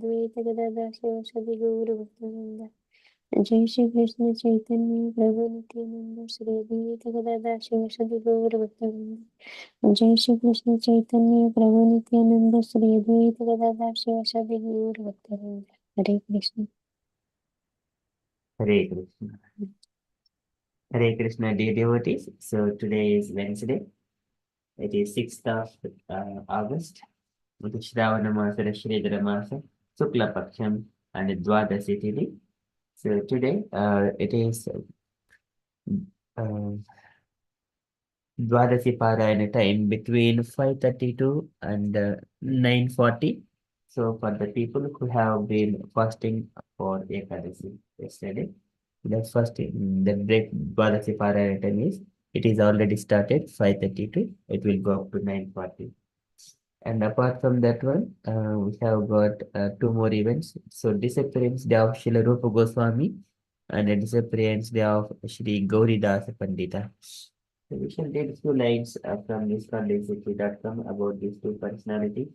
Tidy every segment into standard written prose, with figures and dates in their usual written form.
Advaita Gadadhar Shivasadi Gaura Bhaktivinoda. Jai Shri Krishna Chaitanya Prabhu Nityananda Shri Advaita Gadadhar Shivasadi Gaura Bhaktivinoda. Jai Shri Krishna Chaitanya Prabhu Nityananda Shri Advaita Gadadhar Shivasadi Gaura Bhaktivinoda. Hare Krishna. Hare Krishna. Hare Krishna, dear devotees. So today is Wednesday. It is 6th of August. It is Shravana Masa, Shridhara Masa, Sukla Paksham, and Dwadasi Tithi. So today it is Dwadasi Parayana time between 5:32 and 9:40. So for the people who have been fasting for Ekadasi yesterday, the first the break Dwadasi Parayana time is it is already started 5:32. It will go up to 9:40. And apart from that one, we have got two more events. So disappearance day of Srila Rupa Goswami and the disappearance day of Shri Gauridas Pandita. So we shall take a few lines from this condensity.com about these two personalities.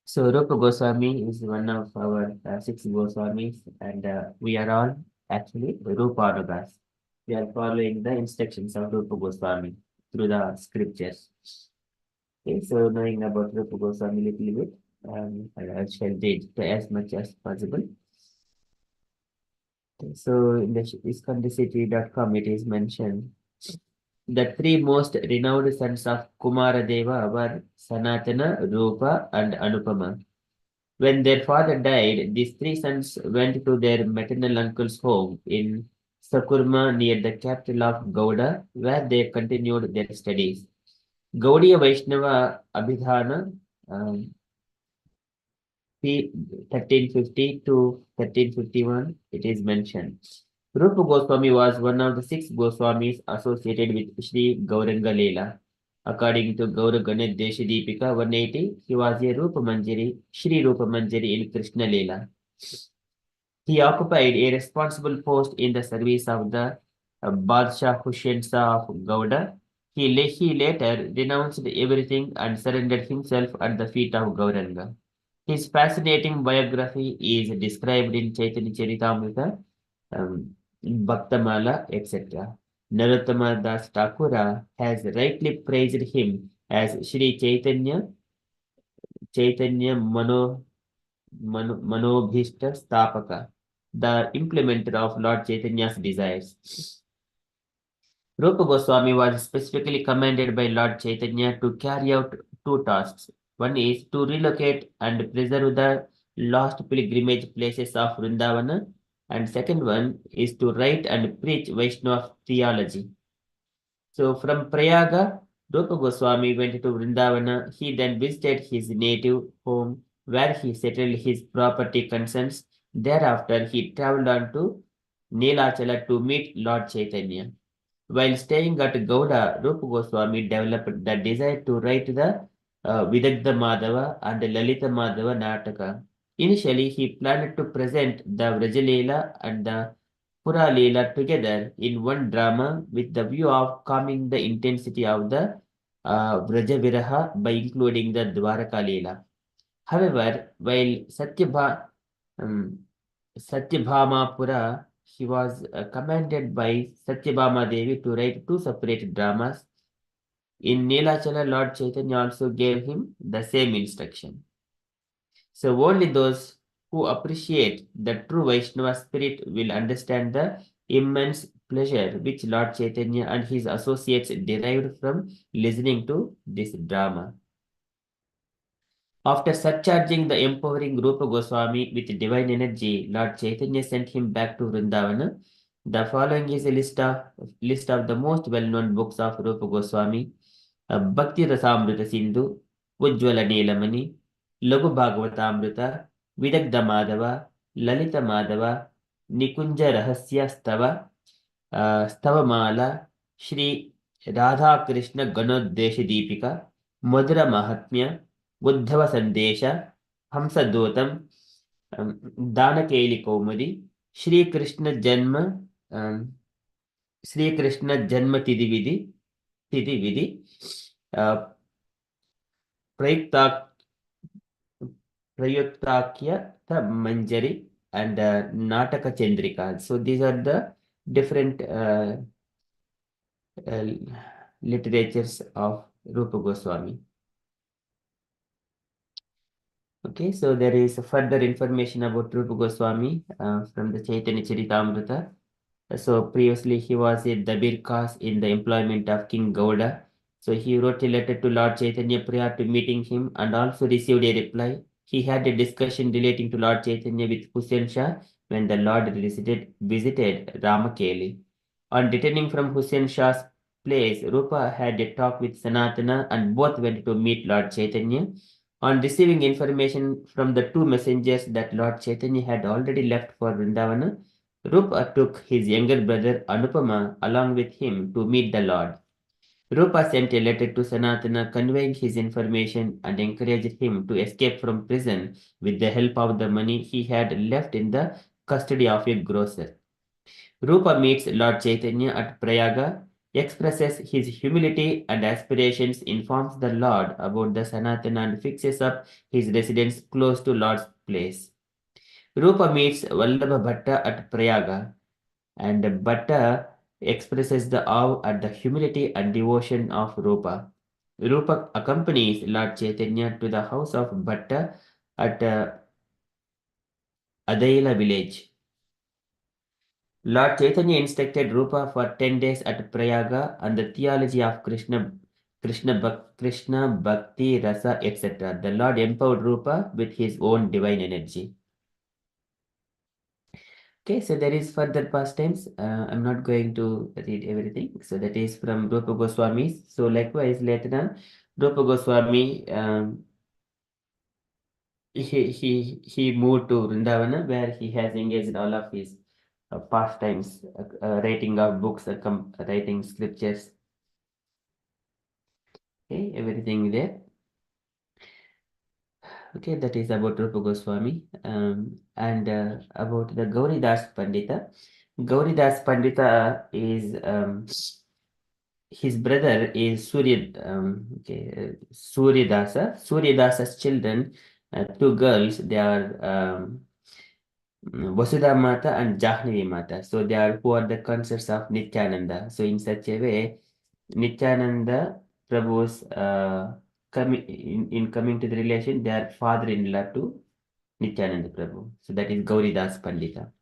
So Rupa Goswami is one of our six Goswamis, and we are all actually Rupa Anugas. We are following the instructions of Rupa Goswami through the scriptures. Okay, so knowing about Rupa Goswami a little bit, I shall read as much as possible. Okay, so in the iskandacity.com it is mentioned the three most renowned sons of Kumaradeva were Sanatana, Rupa, and Anupama. When their father died, these three sons went to their maternal uncle's home in Sakurma near the capital of Gauda, where they continued their studies. Gaudiya Vaishnava Abhidhana, P 1350 to 1351, it is mentioned. Rupa Goswami was one of the six Goswamis associated with Sri Gauranga Leela. According to Gaura Ganesh Deshadipika 180, he was a Rupa Manjari, Sri Rupa Manjari in Krishna Leela. He occupied a responsible post in the service of the Badshah Hussain Shah of Gauda. He later renounced everything and surrendered himself at the feet of Gauranga. His fascinating biography is described in Chaitanya Charitamrita, Bhaktamala, etc. Narottama Das Thakura has rightly praised him as Sri Chaitanya Manobhishta Stapaka, the implementer of Lord Chaitanya's desires. Rupa Goswami was specifically commanded by Lord Chaitanya to carry out two tasks. One is to relocate and preserve the lost pilgrimage places of Vrindavana, and second one is to write and preach Vaishnava theology. So from Prayaga, Rupa Goswami went to Vrindavana. He then visited his native home where he settled his property concerns. Thereafter, he traveled on to Nilachala to meet Lord Chaitanya. While staying at Gauda, Rupa Goswami developed the desire to write the Vidagdha Madhava and Lalita Madhava Nataka. Initially, he planned to present the Vrajalela and the Pura Leela together in one drama with the view of calming the intensity of the Vrajaviraha by including the Dwaraka Leela. However, while um, Satyabhamapura, he was commanded by Satyabhama Devi to write two separate dramas. In Nilachala, Lord Chaitanya also gave him the same instruction. So only those who appreciate the true Vaishnava spirit will understand the immense pleasure which Lord Chaitanya and his associates derived from listening to this drama. After surcharging the empowering Rupa Goswami with divine energy, Lord Chaitanya sent him back to Vrindavana. The following is a list of the most well-known books of Rupa Goswami: Bhakti Rasamrita Sindhu, Ujjwala Neelamani, Lagu Bhagavatamrita, Vidagdha Madhava, Lalita Madhava, Nikunja Rahasya Stava, Stavamala, Shri Radha Krishna Ganodesha Deepika, Madhura Mahatmya, Uddhava Sandesha, Hamsadotam, Danakeli Kaumadi, Shri Krishna Janma, Shri Krishna Janma Tidhi Vidhi, Praiktak Prayutakya, the Manjari, and Nataka Chandrika. So these are the different uh, literatures of Rupa Goswami. Okay, so there is further information about Rupa Goswami from the Chaitanya Charitamrita. So previously he was a Dabir Khas in the employment of King Gauda. So he wrote a letter to Lord Chaitanya prior to meeting him and also received a reply. He had a discussion relating to Lord Chaitanya with Hussain Shah when the Lord visited Ramakeli. On returning from Hussain Shah's place, Rupa had a talk with Sanatana and both went to meet Lord Chaitanya. On receiving information from the two messengers that Lord Chaitanya had already left for Vrindavana, Rupa took his younger brother Anupama along with him to meet the Lord. Rupa sent a letter to Sanatana conveying his information and encouraged him to escape from prison with the help of the money he had left in the custody of a grocer. Rupa meets Lord Chaitanya at Prayaga, expresses his humility and aspirations, informs the Lord about the Sanatana and fixes up his residence close to Lord's place. Rupa meets Vallabha Bhatta at Prayaga, and Bhatta expresses the awe at the humility and devotion of Rupa. Rupa accompanies Lord Chaitanya to the house of Bhatta at Adaila village. Lord Chaitanya instructed Rupa for 10 days at Prayaga on the theology of Krishna Bhakti, Rasa, etc. The Lord empowered Rupa with his own divine energy. Okay, so there is further pastimes. I'm not going to read everything. So that is from Rupa Goswami. So likewise, later on, Rupa Goswami he moved to Vrindavana where he has engaged all of his pastimes, writing of books, writing scriptures. Okay, everything there. Okay, that is about Rupa Goswami. And about the Gauridas Pandita. Gauridas Pandita is his brother is Suryadasa. Suryadasa's children, two girls, they are Vasudha Mata and Jahnavi Mata. So they are who are the consorts of Nityananda. So in such a way, Nityananda Prabhu's in coming to the relation, they are father-in-law to Nityananda Prabhu. So that is Gauridas Pandita.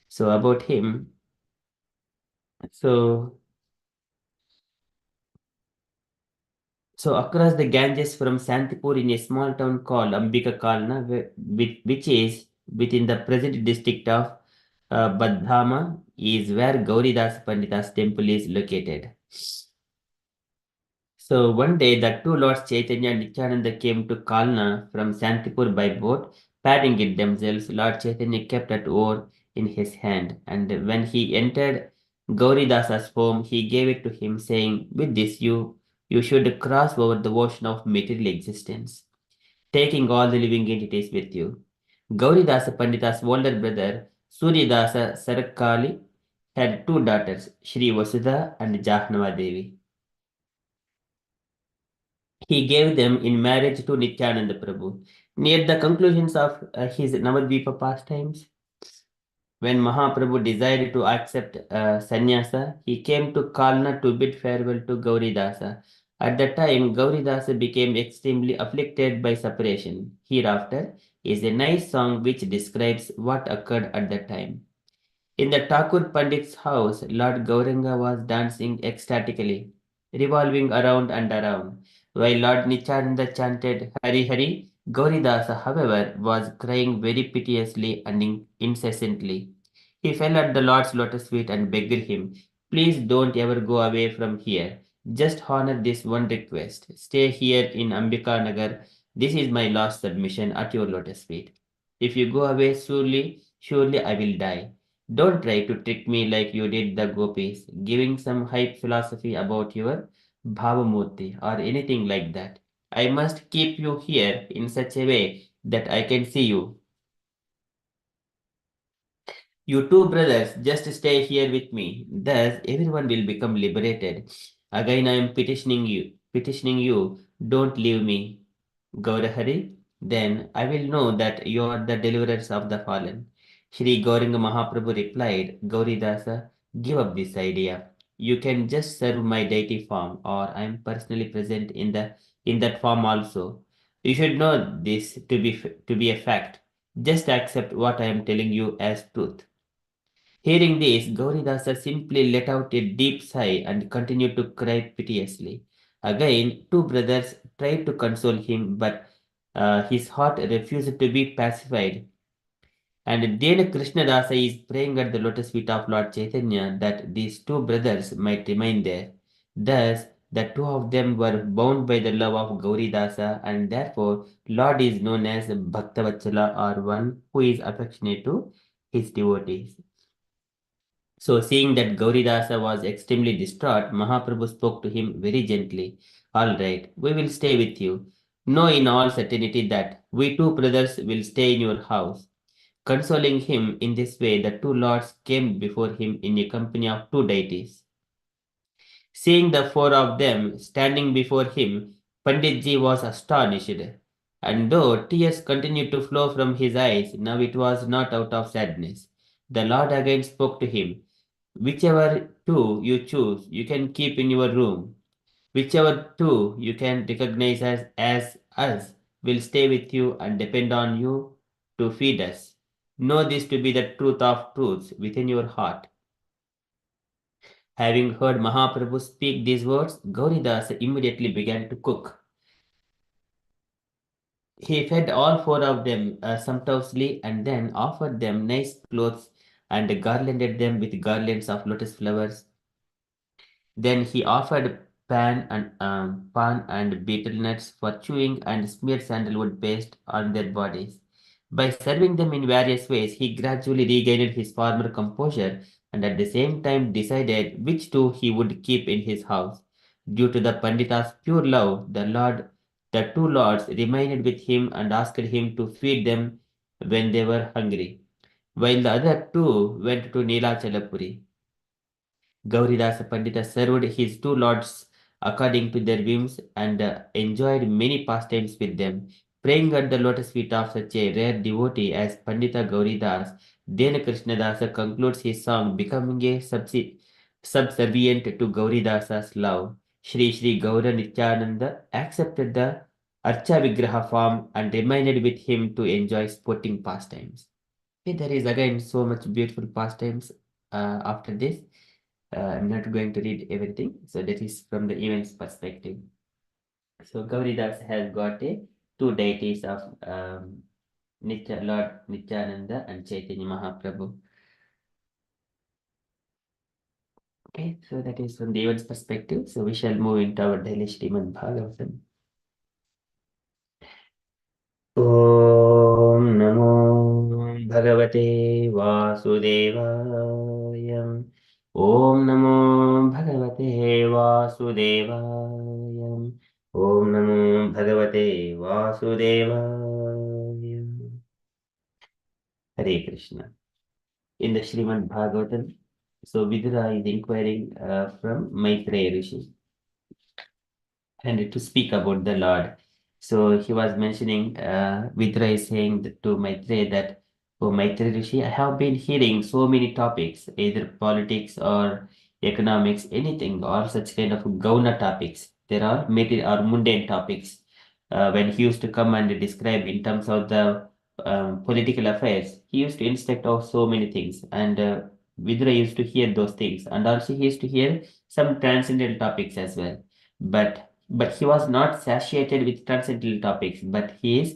So about him, so across the Ganges from Santipur in a small town called Ambika Kalna, which is within the present district of Badhama, is where Gauridas Pandita's temple is located. So one day the two lords Chaitanya and Nityananda came to Kalna from Santipur by boat, paddling it themselves. Lord Chaitanya kept at oar in his hand, and when he entered Gauridasa's home, he gave it to him, saying, "With this you should cross over the ocean of material existence, taking all the living entities with you." Gauridasa Pandita's older brother, Suryadasa Sarakali, had two daughters, Shri Vasudha and Jahnava Devi. He gave them in marriage to Nityananda Prabhu. Near the conclusions of his Navadvipa pastimes, when Mahaprabhu decided to accept sannyasa, he came to Kalna to bid farewell to Gauridasa. At that time, Gauridasa became extremely afflicted by separation. Hereafter is a nice song which describes what occurred at that time. In the Thakur Pandit's house, Lord Gauranga was dancing ecstatically, revolving around and around, while Lord Nityananda chanted Hari Hari. Gauridasa, however, was crying very piteously and incessantly. He fell at the Lord's lotus feet and begged him, "Please don't ever go away from here. Just honor this one request. Stay here in Ambika Nagar. This is my last submission at your lotus feet. If you go away, surely I will die. Don't try to trick me like you did the gopis, giving some hype philosophy about your Bhavamurti or anything like that. I must keep you here in such a way that I can see you. You two brothers, just stay here with me. Thus, everyone will become liberated. Again, I am petitioning you. Don't leave me. Gaurahari. Then I will know that you are the deliverers of the fallen. Shri Gauranga Mahaprabhu replied, Gauridasa, give up this idea. You can just serve my deity form, or I am personally present in that form also. You should know this to be a fact. Just accept what I am telling you as truth. Hearing this, Gauridasa simply let out a deep sigh and continued to cry piteously. Again, two brothers tried to console him, but his heart refused to be pacified. And then Krishnadasa is praying at the lotus feet of Lord Chaitanya that these two brothers might remain there. Thus, the two of them were bound by the love of Gauridasa, and therefore Lord is known as Bhaktavatsala, or one who is affectionate to his devotees. So, seeing that Gauridasa was extremely distraught, Mahaprabhu spoke to him very gently. All right, we will stay with you. Know in all certainty that we two brothers will stay in your house. Consoling him in this way, the two lords came before him in a company of two deities. Seeing the four of them standing before him, Panditji was astonished. And though tears continued to flow from his eyes, now it was not out of sadness. The Lord again spoke to him. Whichever two you choose, you can keep in your room. Whichever two you can recognize as us will stay with you and depend on you to feed us. Know this to be the truth of truths within your heart. Having heard Mahaprabhu speak these words, Gauridas immediately began to cook. He fed all four of them sumptuously and then offered them nice clothes and garlanded them with garlands of lotus flowers. Then he offered pan and betel nuts for chewing and smeared sandalwood paste on their bodies. By serving them in various ways, he gradually regained his former composure and at the same time decided which two he would keep in his house. Due to the Pandita's pure love, the two lords remained with him and asked him to feed them when they were hungry, while the other two went to Nilachalapuri. Gauridasa Pandita served his two lords according to their whims and enjoyed many pastimes with them. Praying at the lotus feet of such a rare devotee as Pandita Gauridas, Dena Krishnadasa concludes his song becoming a subservient to Gauridasa's love. Shri Shri Gaura Nityananda accepted the Archa Vigraha form and remained with him to enjoy sporting pastimes. Okay, there is again so much beautiful pastimes after this. I'm not going to read everything. So that is from the event's perspective. So Gauridas has got a two deities of Lord Nityananda and Chaitanya Mahaprabhu. Okay, so that is from the event's perspective. So we shall move into our daily Srimad Bhagavatam. ॐ नमो भगवते वासुदेवाय ॐ नमो भगवते वासुदेवाय ॐ नमो भगवते वासुदेवाय Hare Krishna. In the Srimad Bhagavatam, so Vidura is inquiring from Maitreya Rishi and to speak about the Lord. So he was mentioning, Vidra is saying to Maitreya that, oh Maitreya Rishi, I have been hearing so many topics, either politics or economics, anything, or such kind of Gauna topics. There are material or mundane topics. When he used to come and describe in terms of the political affairs, he used to instruct of so many things. And Vidra used to hear those things. And also he used to hear some transcendental topics as well. But he was not satiated with transcendental topics, but he is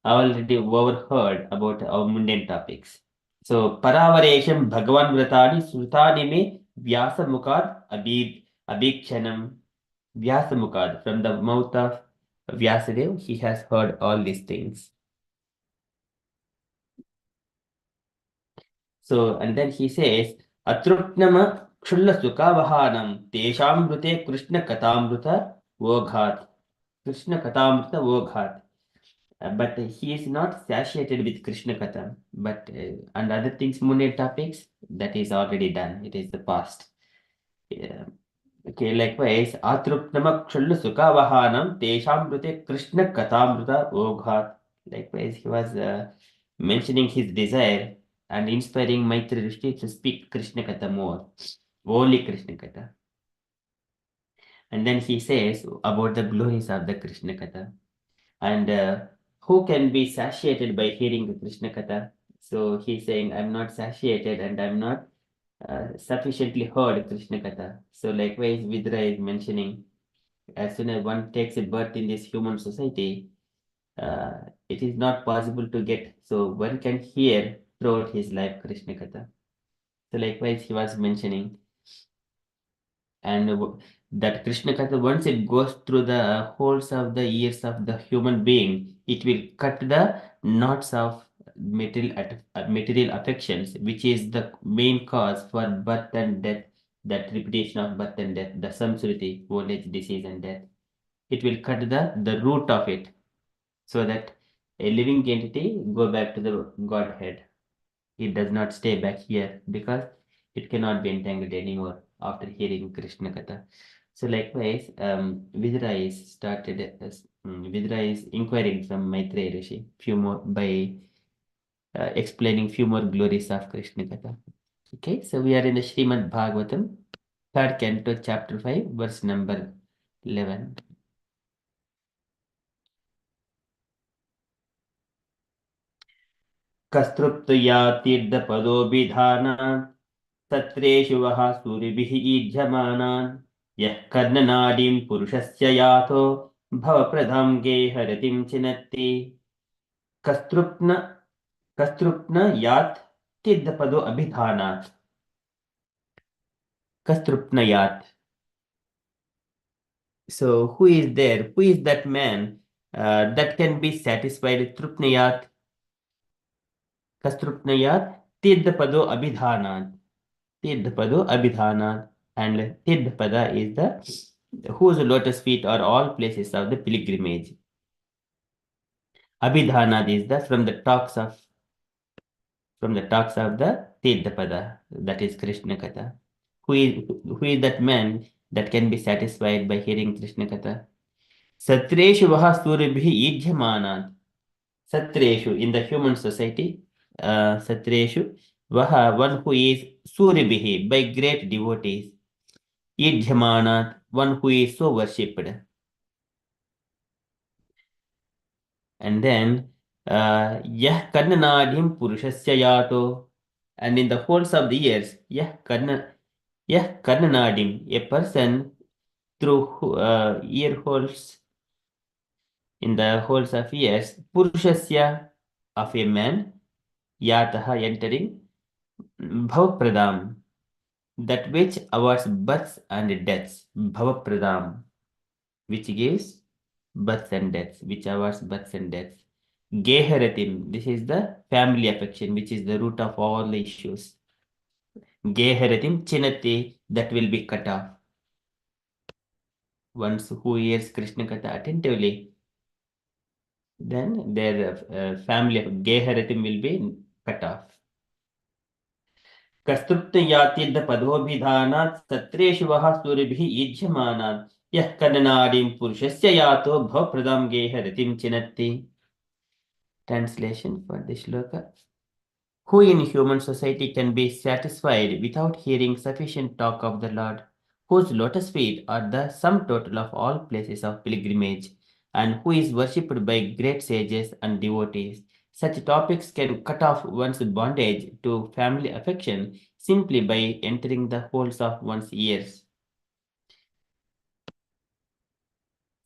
already overheard about our mundane topics. So, Paravaresham Bhagavan Vratani Srutani me Vyasa Mukad Abhikshanam Vyasa Mukad. From the mouth of Vyasadev, he has heard all these things. So, and then he says, Atrupnama Kshulla Sukavahanam Teshamrute Krishna Katamruta Voghat. Krishna Katamrita Voghat. But he is not satiated with Krishna Katha. But and other things, mundane topics, that is already done. It is the past. Yeah. Okay, likewise, Atrupnamakshullu Sukavahanam Teshamrute Krishna Katamruta Oghat. Likewise, he was mentioning his desire and inspiring Maitri Rishi to speak Krishna Katha more, only Krishna Katha. And then he says about the glories of the Krishna Katha. And who can be satiated by hearing the Krishna Katha? So he's saying, I'm not satiated and I'm not sufficiently heard Krishna Katha. So likewise, Vidra is mentioning, as soon as one takes a birth in this human society, it is not possible to get. So one can hear throughout his life Krishna Katha. So likewise, he was mentioning, and that Krishna Katha, once it goes through the holes of the ears of the human being, it will cut the knots of material affections, which is the main cause for birth and death, that repetition of birth and death, the samsriti, old age, disease, and death. It will cut the root of it, so that a living entity go back to the Godhead. It does not stay back here because it cannot be entangled anymore after hearing Krishna Katha. So likewise, Vidra is inquiring from Maitreya Rishi few more by explaining few more glories of Krishna Katha. Okay, so we are in the Srimad Bhagavatam, third canto, chapter 5, verse number 11. कस्तृप्तया तीर्थपदोभिधानान् तत्रेषु वः सूरिभिः ईज्यमानान् यः कर्णनाडीं पुरुषस्य यातो भवप्रधां गेहरतिं चिनत्ति कस्तृप्न कस्तृप्न यात् तीर्थपदो अभिधानात् कस्तृप्नयात्. So who is there? Who is that man that can be satisfied? Trupnayat, Kastrupnayat, Tirthapado Abhidhanat. Tirthapado Abhidhanat. And Tirthapada is the whose lotus feet are all places of the pilgrimage. Abhidhanat is the from the talks of the Tirthapada, that is Krishna Katha. Who is that man that can be satisfied by hearing Krishna Katha? Satreshu Vaha Suribhi Ijhamanat. Satreshu, in the human society, Satreshu Vaha, one who is Suribihi, by great devotees. Ijhamanat, one who is so worshipped. And then, Yah Karnanadim Purushasya Yato, and in the holes of the ears, Yah Karnanadim, a person through ear holes, in the holes of ears, Purushasya, of a man, Yataha, entering, Bhavapradam, that which awards births and deaths, Bhavapradam, which gives births and deaths, which awards births and deaths. Geharatim, this is the family affection, which is the root of all the issues. Geharatim chinati, that will be cut off. Once who hears Krishna Katha attentively, then their family of Geharatim will be cut off. कस्तृप्तयात्यद्पदोभिधानात् तत्रेषु वः सूरिभिः युज्यमानात् यः कर्णनाडीं पुरुषस्य यातो भवप्रदां गेहरतिं चिनत्ति. Translation for this shloka. Who in human society can be satisfied without hearing sufficient talk of the Lord, whose lotus feet are the sum total of all places of pilgrimage, and who is worshipped by great sages and devotees? Such topics can cut off one's bondage to family affection simply by entering the holes of one's ears.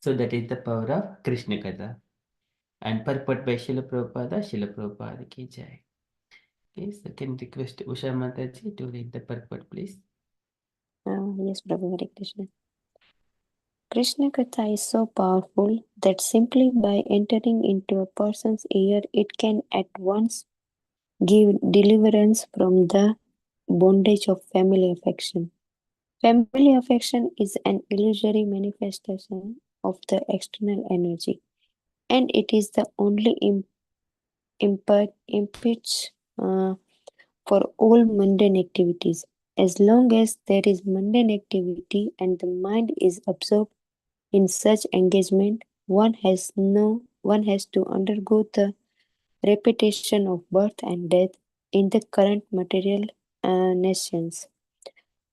So that is the power of Krishna Katha. And purport by Srila Prabhupada ki jai. Okay, so can request Usha Mataji to read the purport, please. Yes, Prabhu, Hare Krishna. Krishna Katha is so powerful that simply by entering into a person's ear, it can at once give deliverance from the bondage of family affection. Family affection is an illusory manifestation of the external energy, and it is the only impetus for all mundane activities. As long as there is mundane activity and the mind is absorbed in such engagement, one has to undergo the repetition of birth and death in the current material nations.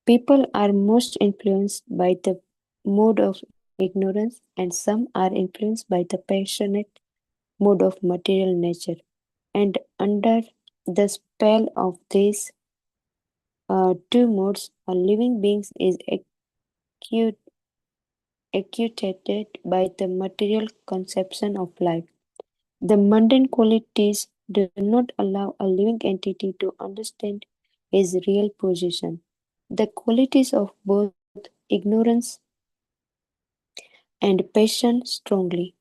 People are most influenced by the mode of ignorance, and some are influenced by the passionate mode of material nature. And under the spell of these two modes, a living being is acute, actuated by the material conception of life. The mundane qualities do not allow a living entity to understand his real position. The qualities of both ignorance and passion strongly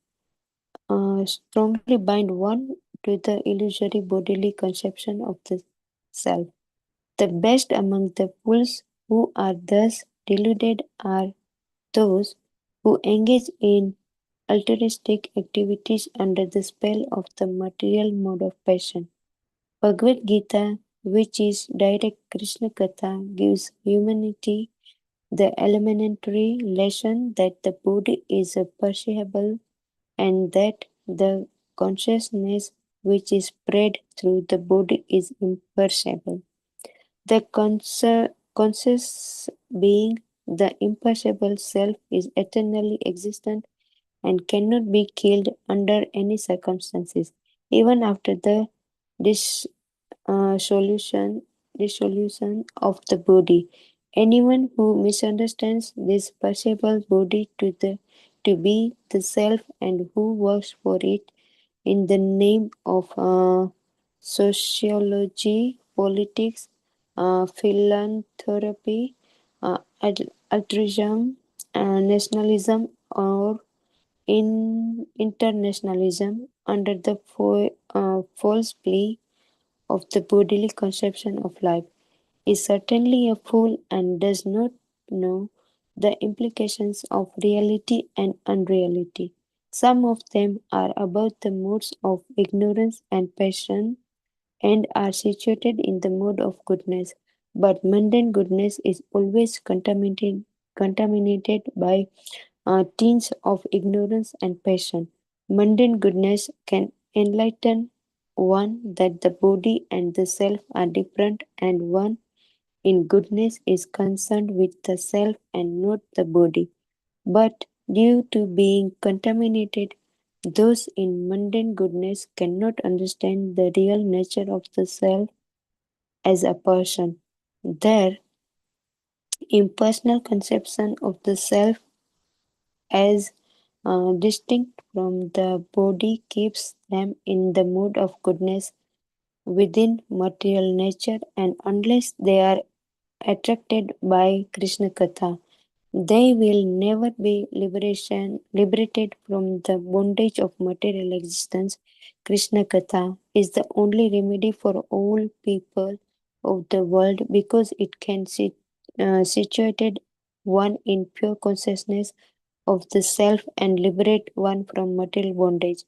bind one to the illusory bodily conception of the self. The best among the fools who are thus deluded are those who engage in altruistic activities under the spell of the material mode of passion. Bhagavad Gita, which is direct Krishna Katha, gives humanity the elementary lesson that the body is perishable and that the consciousness which is spread through the body is imperishable. The conscious being, the imperishable self, is eternally existent and cannot be killed under any circumstances, even after the dis- solution dissolution of the body. Anyone who misunderstands this perceivable body to be the self and who works for it in the name of sociology, politics, philanthropy, altruism, nationalism, or in internationalism under the false plea of the bodily conception of life is certainly a fool and does not know the implications of reality and unreality. Some of them are about the modes of ignorance and passion and are situated in the mode of goodness, but mundane goodness is always contaminated by tints of ignorance and passion. Mundane goodness can enlighten one that the body and the self are different, and one in goodness is concerned with the self and not the body. But due to being contaminated, those in mundane goodness cannot understand the real nature of the self as a person. Their impersonal conception of the self as distinct from the body keeps them in the mood of goodness within material nature, and unless they are attracted by Krishna Katha, they will never be liberated from the bondage of material existence. Krishna Katha is the only remedy for all people of the world because it can situate one in pure consciousness of the self and liberate one from material bondage.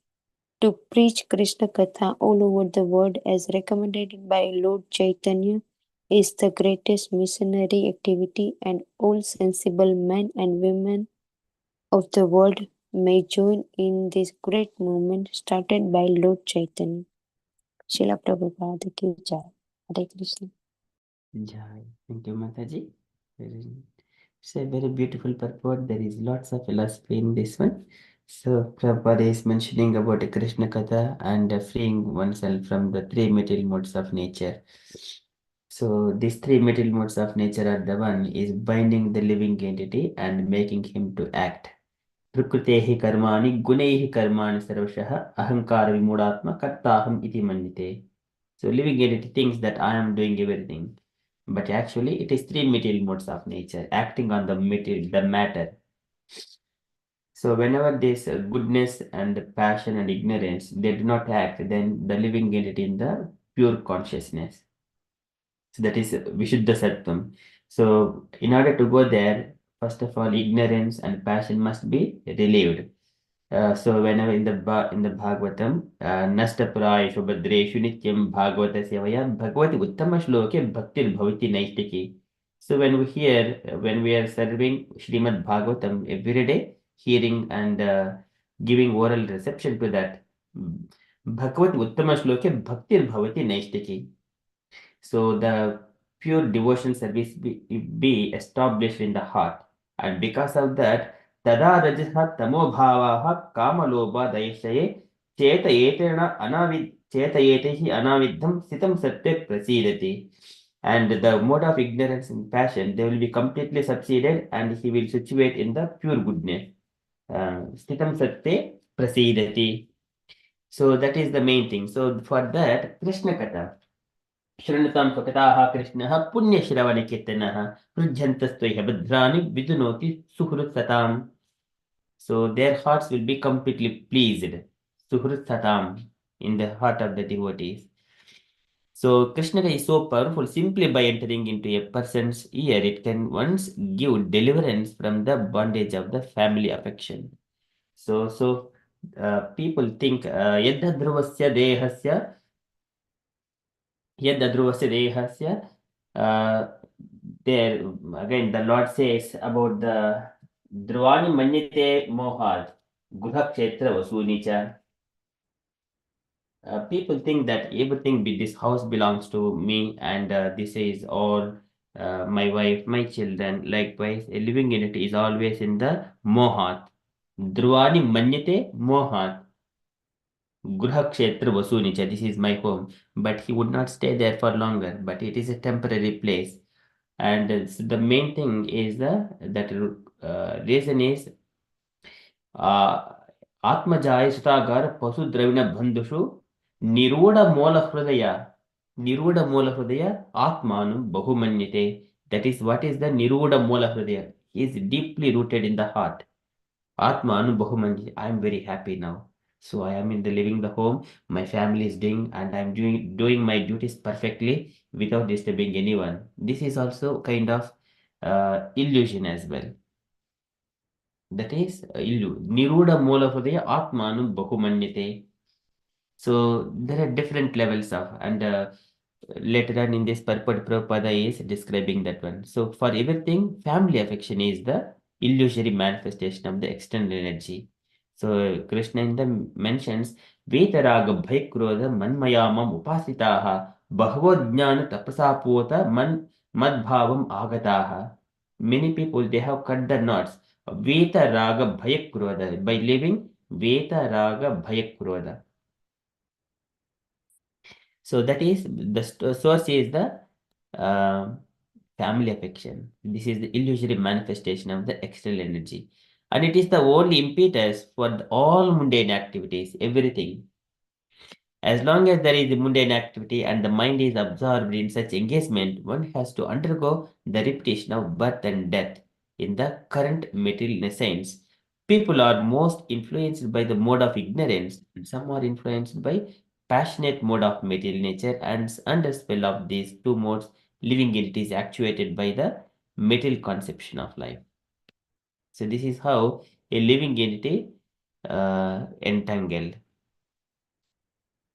To preach Krishna Katha all over the world as recommended by Lord Chaitanya is the greatest missionary activity, and all sensible men and women of the world may join in this great movement started by Lord Chaitanya. Srila Prabhupada ki jai. Hare Krishna. Jai. Thank you, Mataji. It's a very beautiful purport. There is lots of philosophy in this one. So Prabhupada is mentioning about a Krishna Katha and freeing oneself from the three material modes of nature. So these three material modes of nature are the one is binding the living entity and making him to act. प्रकृतेः कर्माणि गुणैः कर्माणि सर्वशः अहंकार विमूढ़ात्मा कर्ताहम इति मन्यते. So living entity thinks that I am doing everything, but actually it is three material modes of nature acting on the material, the matter. So whenever this goodness and passion and ignorance they do not act, then the living entity in the pure consciousness. So that is Vishuddha Sattvam. So in order to go there, first of all, ignorance and passion must be relieved. So whenever in the Bhagavatam, Nastapurayeshu Bhadreshu Nityam Bhagavata Sevaya Bhagavati Uttama Shloke Bhaktir Bhavati Naistiki. So when we are serving Srimad Bhagavatam every day, hearing and giving oral reception to that, Bhagavad Uttama Shloke Bhaktir Bhavati Naishtiki. So the pure devotion service be established in the heart. And because of that, Tada Rajaha Tamo Bhavaha Kamalobha Daishaye Cheta Etena Cheta Etehi Anavidham Sitam Satya Prasidati. And the mode of ignorance and passion, they will be completely subsided and he will situate in the pure goodness. Stitam Satya Prasidati. So that is the main thing. So for that, Krishna Katha. शृणुतां स्वकताः कृष्णः पुण्यश्रवणकीर्तनः पृच्छन्तस्त्वय्य भद्राणि विदुनोति सुहृत्सताम्. So their hearts will be completely pleased. Suhritsatam in the heart of the devotees. So Krishna is so powerful. Simply by entering into a person's ear, it can once give deliverance from the bondage of the family affection. So people think yadha dhruvasya dehasya yadadhruvasya dehasya. There again, the Lord says about the Dhruvani Manyate Mohad Gurhakshetra Vasunicha. People think that everything this house belongs to me and this is all my wife, my children. Likewise, a living entity is always in the Mohat. Dhruvani Manyate Mohat Gurhakshetra Vasunicha. This is my home. But he would not stay there for longer, but it is a temporary place. And the main thing is that reason is Atmajaya Sutagar Pasu Dravina Bandhushu Niruda Mola Hridaya Atmanum Bahumanyate. That is what is the Niruda Mola Hridaya. He is deeply rooted in the heart. Atmanum Bahumanyate. I am very happy now. So I am in the living the home. My family is doing, and I am doing my duties perfectly without disturbing anyone. This is also kind of illusion as well. That is Niruda Mola Hridaya Atmanum Bahumanyate. So there are different levels of, and later on in this purport Prabhupada is describing that one. So for everything, family affection is the illusory manifestation of the external energy. So Krishna in the mentions Vetaraga Bhaikroda Manmayamam Upasitaha Bhagavad Tapasapota Madbhavam Agataha. Many people they have cut the knots. Vetaraga Bhayakroda by living Vetaraga Bhayakroda. So that is the source is the uh, family affection. This is the illusory manifestation of the external energy. And it is the only impetus for all mundane activities, everything. As long as there is mundane activity and the mind is absorbed in such engagement, one has to undergo the repetition of birth and death in the current material science. People are most influenced by the mode of ignorance, and some are influenced by passionate mode of material nature, and under spell of these two modes, living entities actuated by the material conception of life. So this is how a living entity entangled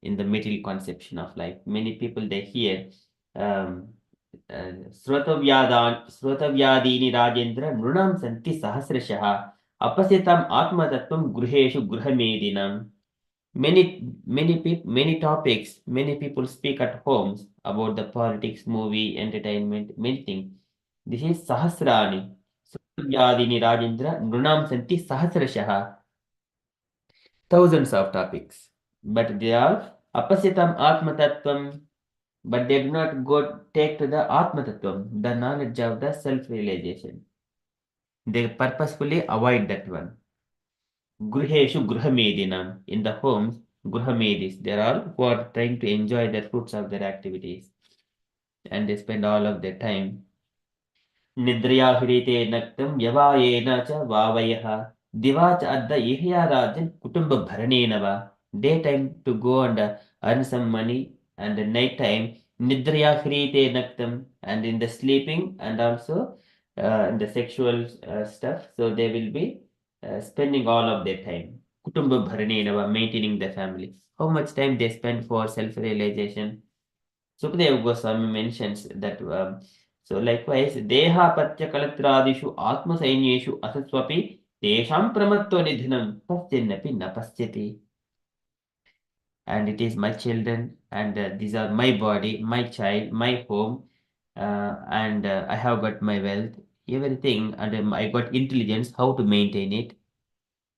in the material conception of life. Many people they hear Srotavyaadini Rajendra Nunam Santi Sahasrashaha Apasitam Atmatattvam Gruheshu Gruhamedinam. Many topics, many people speak at homes about the politics, movie, entertainment, many things. This is Sahasrani. Srotavyaadini Rajendra Nunam Santi Sahasrashaha. Thousands of topics. But they are Apasitam Atmatattvam, but they do not go take to the Atma Tattvam, the knowledge of the self-realization. They purposefully avoid that one. Gruheshu Gruhamedinam, in the homes, Gruhamedis, they are all who are trying to enjoy the fruits of their activities and they spend all of their time. Nidriya Hrite Naktam Yavayena cha Vavayaha Divacha Adda Ihya Rajan Kutumba Bharanenava. Daytime to go and earn some money, and the night time Nidriya Hrite Naktam, and in the sleeping and also in the sexual stuff. So they will be spending all of their time. Kutumba Bharanenava, maintaining the family. How much time they spend for self realization? Sukadeva Goswami mentions that So likewise, Dehapatya Kalatradishu Atma Sainyeshu Asaswapi Tesham Pramatto Nidhanam Pasyannapi Napasyati. And it is my children, and these are my body, my child, my home, and I have got my wealth, everything, and I got intelligence, how to maintain it.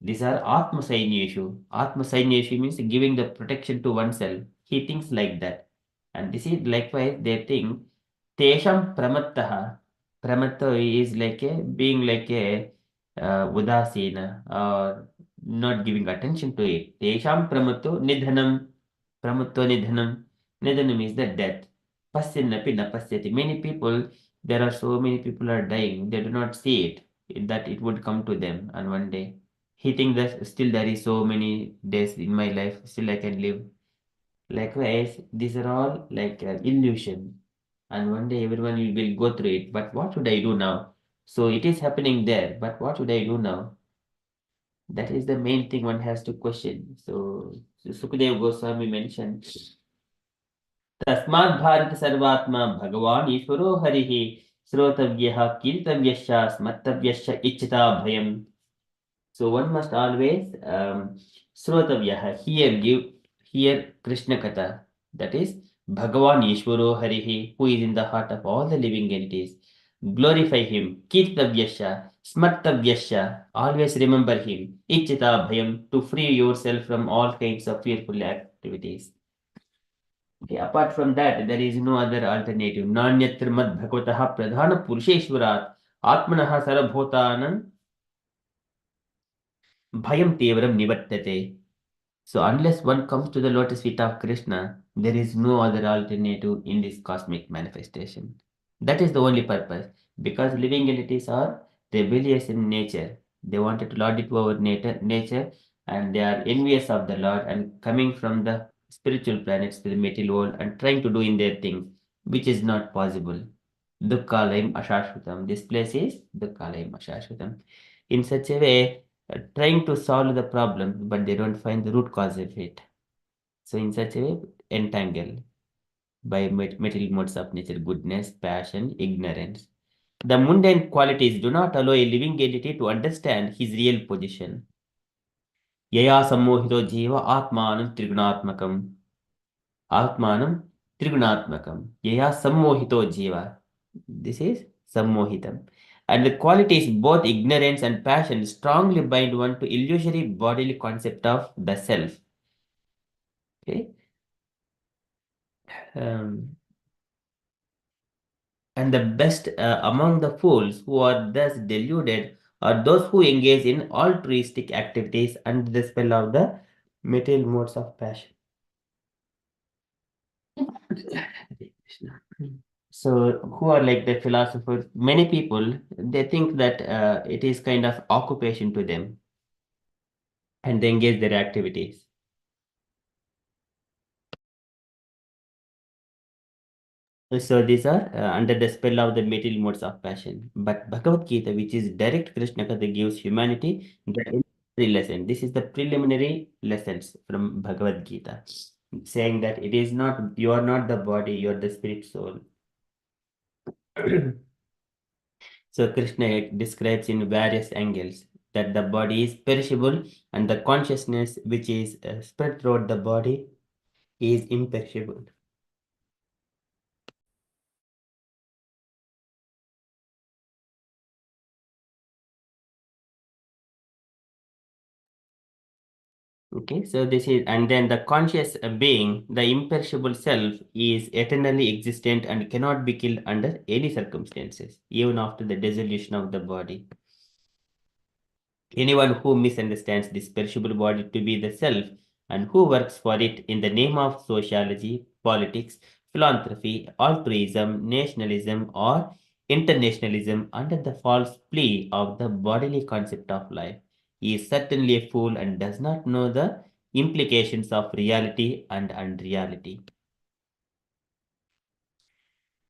These are Atma Sainyeshu. Atma Sainyeshu means giving the protection to oneself. He thinks like that. And this is likewise, they think Tesham Pramattaha. Pramatta is like a being like a Udasina, or not giving attention to it. Tesham Pramatto Nidhanam. Pramatto Nidhanam. Nidhanam is the death. Pasyannapi napasyati. Many people, there are so many people are dying, they do not see it, that it would come to them on one day. He thinks that still there is so many days in my life, still I can live. Likewise, these are all like illusion, and one day everyone will go through it. But what should I do now? So it is happening there, but what should I do now? That is the main thing one has to question. So Sukadeva Goswami mentioned, Tasmat Bharata Sarvatma Bhagavan Ishvaro Harihi Srotavyaha Kirtavyasya Smattavyasya Ichita Bhayam. So one must always Srotavyaha, hear Krishna Katha. That is Bhagavan Ishvaro Harihi, who is in the heart of all the living entities. Glorify him. Kirtavyasya, Smartavyasya, always remember him. Ichita Bhayam, to free yourself from all kinds of fearful activities. Okay, apart from that, there is no other alternative. Nanyatra mad bhagavataha pradhana purusheshwarat atmanaha sarabhotanam bhayam tevaram nivartate. So unless one comes to the lotus feet of Krishna, there is no other alternative in this cosmic manifestation. That is the only purpose. Because living entities are rebellious in nature. They wanted to lord it over nature, and they are envious of the Lord and coming from the spiritual planets to the material world and trying to do in their things, which is not possible. Dukkhalayam Ashashvatam. This place is Dukkhalayam Ashashvatam. In such a way, trying to solve the problem, but they don't find the root cause of it. So in such a way, entangle by material modes of nature, goodness, passion, ignorance. The mundane qualities do not allow a living entity to understand his real position. Yaya sammohito jiva atmanam trigunaatmakam. Atmanam trigunaatmakam. Yaya sammohito jiva. This is sammohitam. And the qualities, both ignorance and passion, strongly bind one to illusory bodily concept of the self. Okay. Um, and the best among the fools who are thus deluded are those who engage in altruistic activities under the spell of the material modes of passion. Hare Krishna. So, who are like the philosophers? Many people, they think that it is kind of occupation to them, and they engage their activities. So these are under the spell of the material modes of passion. But Bhagavad Gita, which is direct Krishna Katha, gives humanity the elementary lesson. This is the preliminary lessons from Bhagavad Gita, saying that it is not, you are not the body, you are the spirit soul. So Krishna describes in various angles that the body is perishable and the consciousness which is spread throughout the body is imperishable. Okay, so this is, and then the conscious being, the imperishable self, is eternally existent and cannot be killed under any circumstances, even after the dissolution of the body. Anyone who misunderstands this perishable body to be the self and who works for it in the name of sociology, politics, philanthropy, altruism, nationalism, or internationalism under the false plea of the bodily concept of life is certainly a fool and does not know the implications of reality and unreality.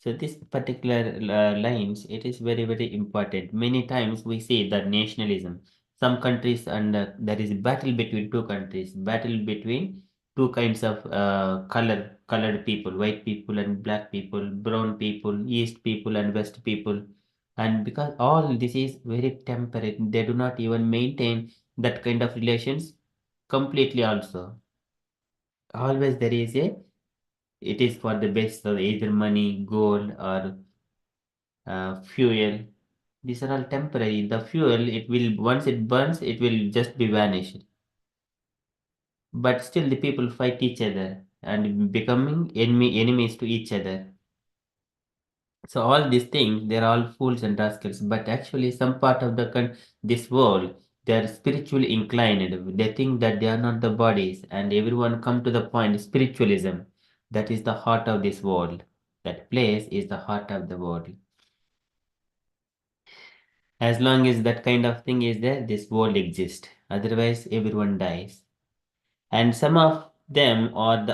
So this particular lines, it is very, very important. Many times we see that nationalism, some countries, and there is battle between two countries, battle between two kinds of colored people, white people and black people, brown people, east people and west people. And because all this is very temperate, they do not even maintain that kind of relations completely also. Always there is it is for the best of either money, gold, or fuel. These are all temporary. The fuel, it will, once it burns, it will just be vanished. But still the people fight each other and becoming enemies to each other. So all these things, they're all fools and rascals. But actually, some part of this world, they are spiritually inclined. They think that they are not the bodies, and everyone come to the point. Spiritualism, that is the heart of this world. That place is the heart of the world. As long as that kind of thing is there, this world exists. Otherwise, everyone dies. And some of them are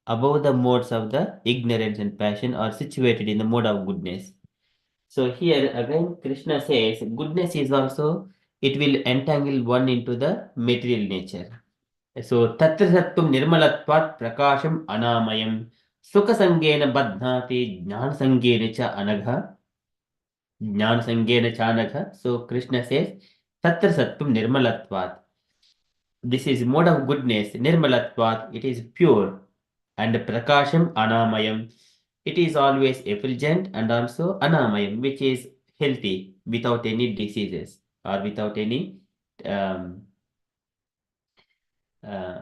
above the modes of the ignorance and passion are situated in the mode of goodness. So here again, Krishna says goodness is also, it will entangle one into the material nature. So tatra sattum nirmalatvat prakasham anamayam sukha sangena badhnati jnana sangena cha anagha jnana sangena cha anagha. So Krishna says tatra sattum nirmalatvat. This is mode of goodness, nirmalatvat, it is pure, and prakasham anamayam, it is always effulgent, and also anamayam, which is healthy without any diseases or without any um, uh,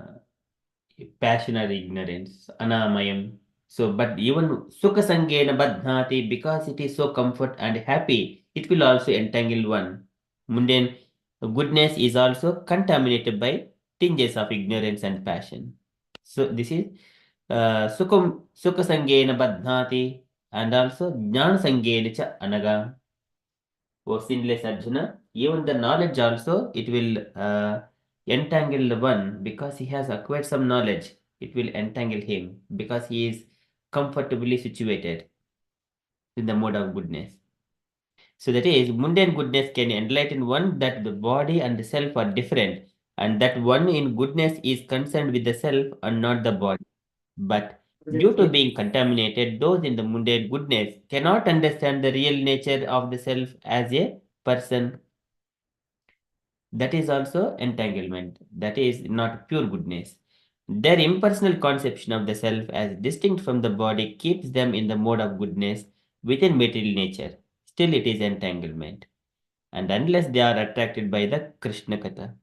passion or ignorance, anamayam. So, but even sukha sangena badhnati, because it is so comfort and happy, it will also entangle one. Mundane goodness is also contaminated by tinges of ignorance and passion. So, this is sukha sangena badhnati, and also jnana sangena cha anaga. O sinless Arjuna, even the knowledge also, it will entangle the one because he has acquired some knowledge. It will entangle him because he is comfortably situated in the mode of goodness. So that is, mundane goodness can enlighten one that the body and the self are different, and that one in goodness is concerned with the self and not the body. But due to being contaminated, those in the mundane goodness cannot understand the real nature of the self as a person. That is also entanglement. That is not pure goodness. Their impersonal conception of the self as distinct from the body keeps them in the mode of goodness within material nature. Still, it is entanglement. And unless they are attracted by the Krishna Katha.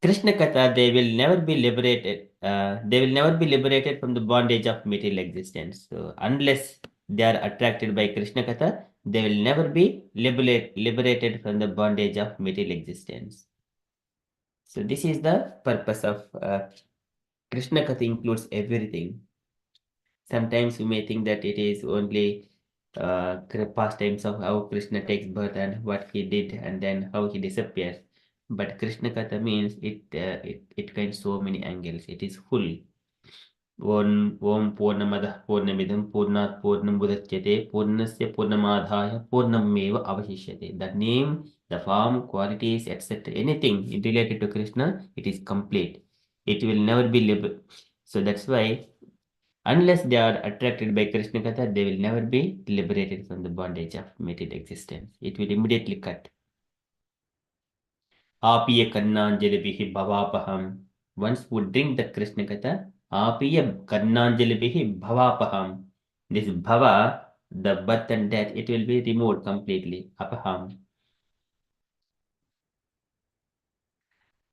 Krishna Katha, they will never be liberated. They will never be liberated from the bondage of material existence. So, unless they are attracted by Krishna Katha, they will never be liberated from the bondage of material existence. So this is the purpose of Krishna Katha includes everything. Sometimes you may think that it is only pastimes of how Krishna takes birth and what he did and then how he disappears. But Krishna Katha means it can so many angles. It is full. Om Purnamadah Purnamidam Purnat Purnamudachyate Purnasya Purnamadhaya Purnameva Avashishyate. The name, the form, qualities, etc. Anything related to Krishna, it is complete. It will never be liberated. So that's why, unless they are attracted by Krishna Katha, they will never be liberated from the bondage of material existence. It will immediately cut. Apiya Karnanjalibihi Bhavapaham. Once we drink the Krishna Katha, Apiya Karnanjalibihi Bhavapaham. This Bhava, the birth and death, it will be removed completely. Apaham.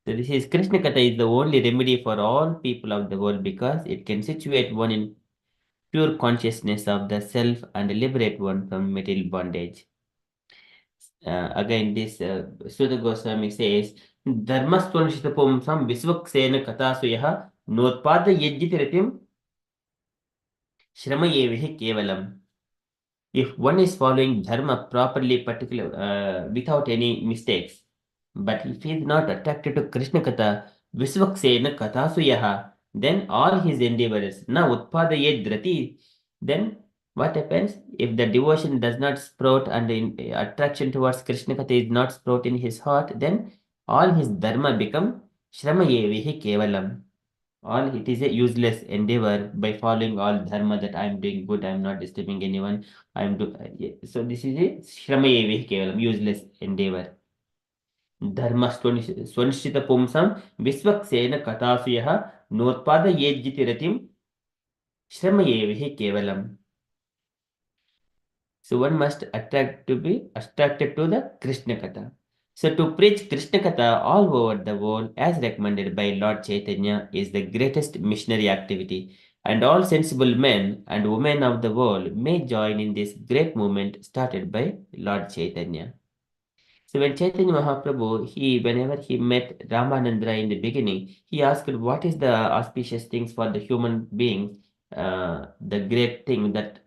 So this is Krishna Katha is the only remedy for all people of the world because it can situate one in pure consciousness of the self and liberate one from material bondage. Again, this Sudha Goswami says, Dharmastvamshitapumsam Visvaksena Katasuyah Notpada Yajjitiratim Shramayevihi Kevalam. If one is following Dharma properly, particular without any mistakes, but if he is not attracted to Krishna Katha, Visvaksena Katasuyah, then all his endeavors, na Utpada Yajdrati, then what happens if the devotion does not sprout and attraction towards Krishna Katha is not sprout in his heart? Then all his dharma become Shramayevihi kevalam. All it is a useless endeavor by following all dharma that I am doing good, I am not disturbing anyone. I am do yeah. So this is a Shramayevihi kevalam, useless endeavor. धर्म स्वनिश्चित पुंसं विश्वक्सेन कथासु यः नोत्पादयेज्जिति रतिं श्रमयेविहि केवलम्. So one must attract to be attracted to the Krishna Katha. So to preach Krishna Katha all over the world as recommended by Lord Chaitanya is the greatest missionary activity, and all sensible men and women of the world may join in this great movement started by Lord Chaitanya. So when Chaitanya Mahaprabhu, whenever he met Ramanandra in the beginning, he asked what is the auspicious things for the human being, the great thing that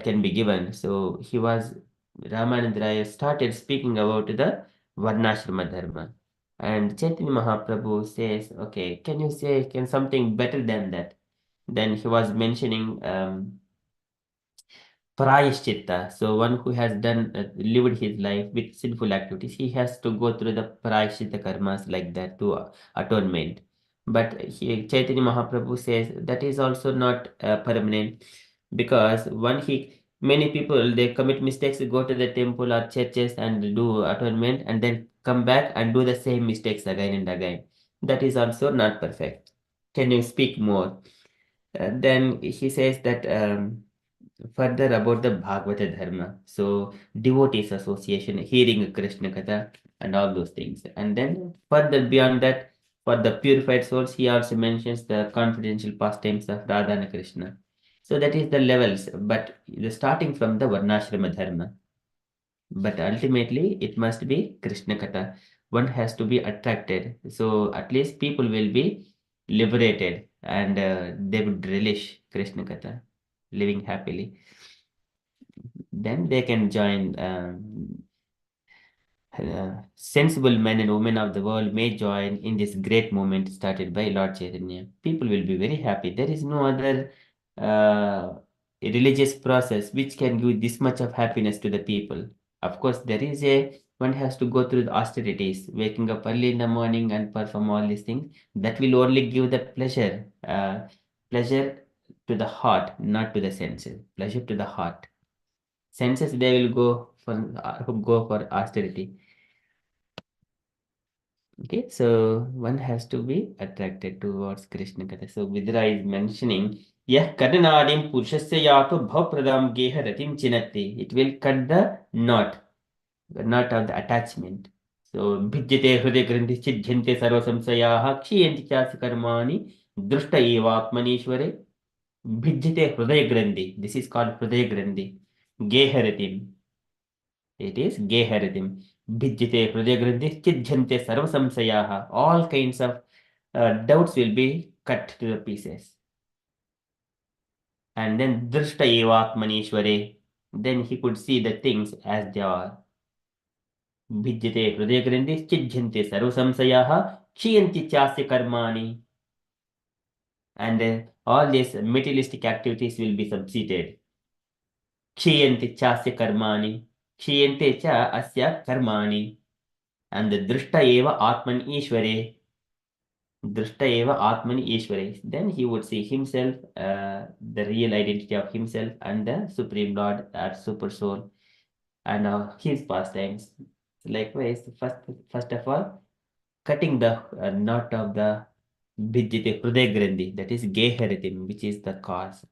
can be given. So Ramanandra started speaking about the Varnashrama Dharma. And Chaitanya Mahaprabhu says, okay, can something better than that? Then he was mentioning Prayashchitta. So one who has lived his life with sinful activities, he has to go through the Prayashchitta karmas like that to atonement. But Chaitanya Mahaprabhu says that is also not permanent, because many people they commit mistakes, go to the temple or churches and do atonement, and then come back and do the same mistakes again and again. That is also not perfect. Can you speak more? Then he says that. Further about the Bhagavata Dharma. So, devotees association, hearing Krishna Katha, and all those things. And then, further beyond that, for the purified souls, he also mentions the confidential pastimes of Radha and Krishna. So, that is the levels, but the starting from the Varnashrama Dharma. But ultimately, it must be Krishna Katha. One has to be attracted. So, at least people will be liberated and they would relish Krishna Katha, living happily. Then they can join. Sensible men and women of the world may join in this great movement started by Lord Chaitanya. People will be very happy. There is no other religious process which can give this much of happiness to the people. Of course, one has to go through the austerities, waking up early in the morning and perform all these things. That will only give the pleasure to the heart, not to the senses. Pleasure to the heart. Senses they will go for austerity. Okay, so one has to be attracted towards Krishna Katha. So Vidra is mentioning, Yah Kadanadim Purushasya Yato Bhavpradam Geha Ratim Chinatti. It will cut the knot of the attachment. So Bhijjate Hrude Grandhi Chidjante Sarva Samsayaha Kshiyanti Chasi Karmani Drushta Evatmanishware Bhijjate Hruday Grandhi. This is called Hruday Grandhi. Geha Ratim. It is Geharidim. Bhijjite Hrudayagrandhi Chidjante Sarva Samsayaha. All kinds of doubts will be cut to the pieces. And then Drishta Evatmanishware. Then he could see the things as they are. Bhijjate Hrudayagrandhi Chidjante Sarva Samsayaha Kshiyanti Chasya Karmani. And all these materialistic activities will be subsided. Kshiyanti Chasya Karmani. Kshiyante Cha Asya Karmani. And the Drishta Eva Atman Ishware. Drishta eva Atmani Ishware. Then he would see himself, the real identity of himself and the Supreme Lord, that Super Soul, and his pastimes. Likewise, first of all, cutting the knot of the Bhijjite Hruday Grandhi, that is Geharitim, which is the cause.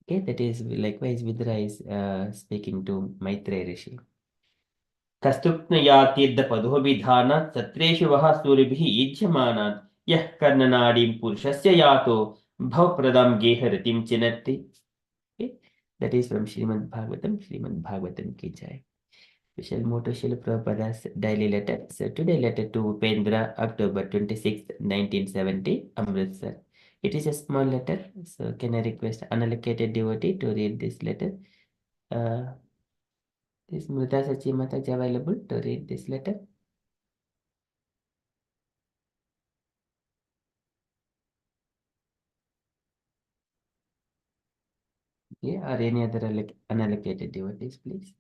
Okay, that is likewise Vidra is speaking to Maitreya Rishi. कस्तुक्तयातीर्धपदोभिधानात् सत्रेषु वः सूरिभिः युज्यमानात् यः कर्णनाडीं पुरुषस्य यातो भवप्रदं गेहरतिं चिनत्ति. Okay, that is from Srimad Bhagavatam. Srimad Bhagavatam ki jai. We shall move to Srila Prabhupada's daily letter. So today letter to Upendra, October 26th, 1970, Amritsar. It is a small letter, so can I request unallocated devotee to read this letter? Is Mrita Sachi Mataji available to read this letter? Yeah, or any other unallocated devotees, please.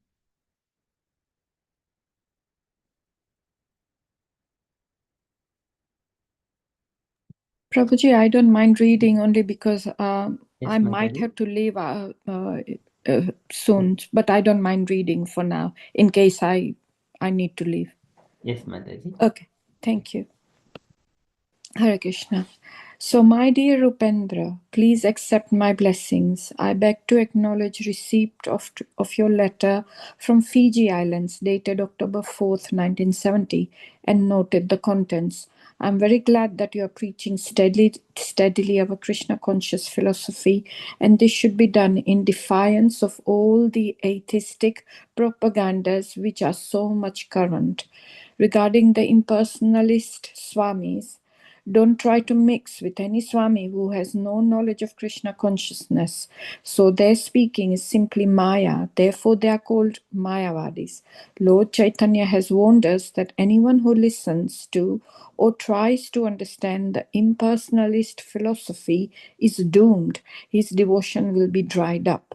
Prabhuji, I don't mind reading only because Yes, I might Mataji. have to leave soon, but I don't mind reading for now in case I need to leave. Yes, Mataji. Okay, thank you. Hare Krishna. So, my dear Rupendra, please accept my blessings. I beg to acknowledge receipt of your letter from Fiji Islands dated October 4th, 1970, and noted the contents. I'm very glad that you are preaching steadily our Krishna conscious philosophy, and this should be done in defiance of all the atheistic propagandas which are so much current. Regarding the impersonalist Swamis, don't try to mix with any Swami who has no knowledge of Krishna consciousness. So their speaking is simply Maya. Therefore, they are called Mayavadis. Lord Chaitanya has warned us that anyone who listens to or tries to understand the impersonalist philosophy is doomed. His devotion will be dried up.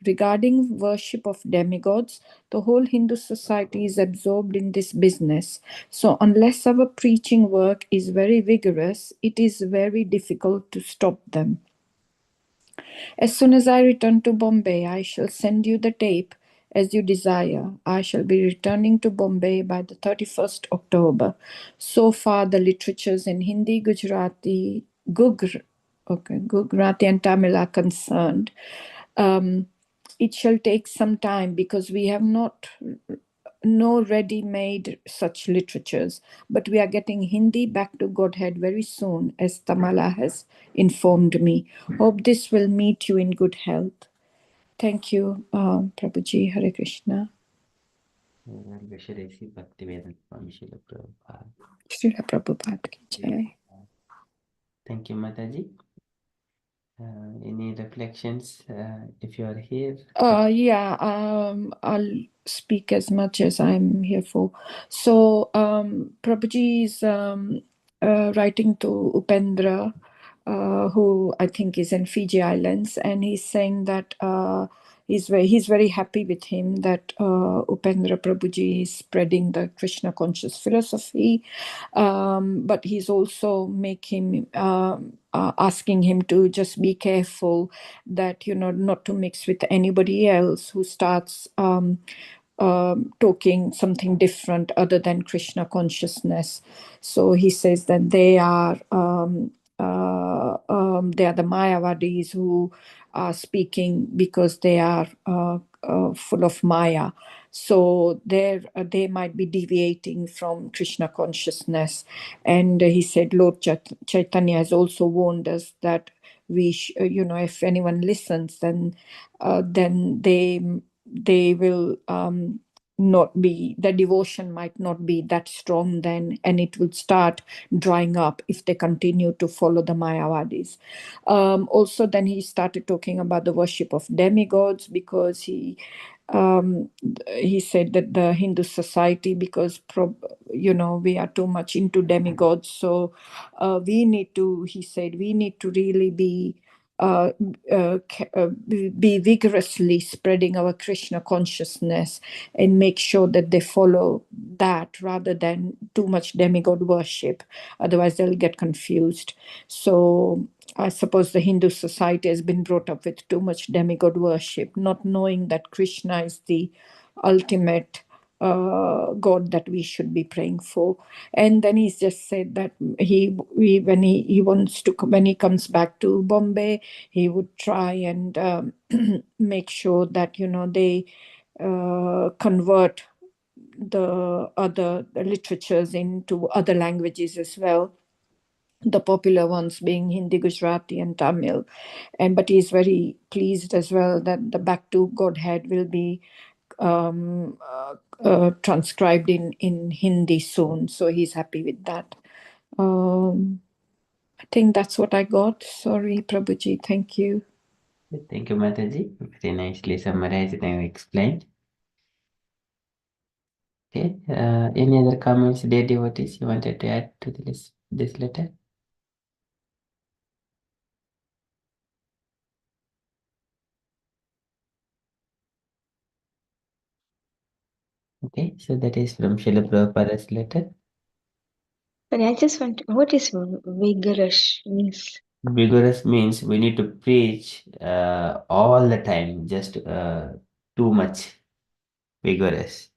Regarding worship of demigods, the whole Hindu society is absorbed in this business. So, unless our preaching work is very vigorous, it is very difficult to stop them. As soon as I return to Bombay, I shall send you the tape as you desire. I shall be returning to Bombay by the 31st October. So far, the literatures in Hindi, Gujarati and Tamil are concerned. It shall take some time because we have not no ready-made such literatures, but we are getting Hindi back to Godhead very soon, as Tamala has informed me. Hope this will meet you in good health. Thank you, Prabhuji. Hare Krishna. Srila Prabhupada ki jai. Thank you, Mataji. Any reflections if you are here? Yeah, I'll speak as much as I'm here for. So, Prabhuji is writing to Upendra, who I think is in Fiji Islands, and he's saying that he's very happy with him that Upendra Prabhuji is spreading the Krishna conscious philosophy, but he's also asking him to just be careful that not to mix with anybody else who starts talking something different other than Krishna consciousness. So he says that they are the Mayavadis who are speaking because they are full of Maya. So they might be deviating from Krishna consciousness. And he said, Lord Chaitanya has also warned us that if anyone listens, then they will not be, the devotion might not be that strong then, and it will start drying up if they continue to follow the Mayavadis. Also, then he started talking about the worship of demigods, because he said that the Hindu society, because we are too much into demigods, so he said we need to really be vigorously spreading our Krishna consciousness and make sure that they follow that rather than too much demigod worship. Otherwise, they'll get confused. So I suppose the Hindu society has been brought up with too much demigod worship, not knowing that Krishna is the ultimate God that we should be praying for. And then he's just said that when he comes back to Bombay, he would try and make sure that they convert the other literatures into other languages as well, the popular ones being Hindi, Gujarati, and Tamil. But he's very pleased as well that the Back to Godhead will be transcribed in Hindi soon. So he's happy with that. I think that's what I got. Sorry, Prabhuji. Thank you. Thank you, Mataji. Very nicely summarized and explained. Okay. Any other comments, dear devotees, you wanted to add to this letter? Okay, so that is from Srila Prabhupada's letter. But I just want, what is vigorous means? Vigorous means we need to preach all the time, just too much vigorous.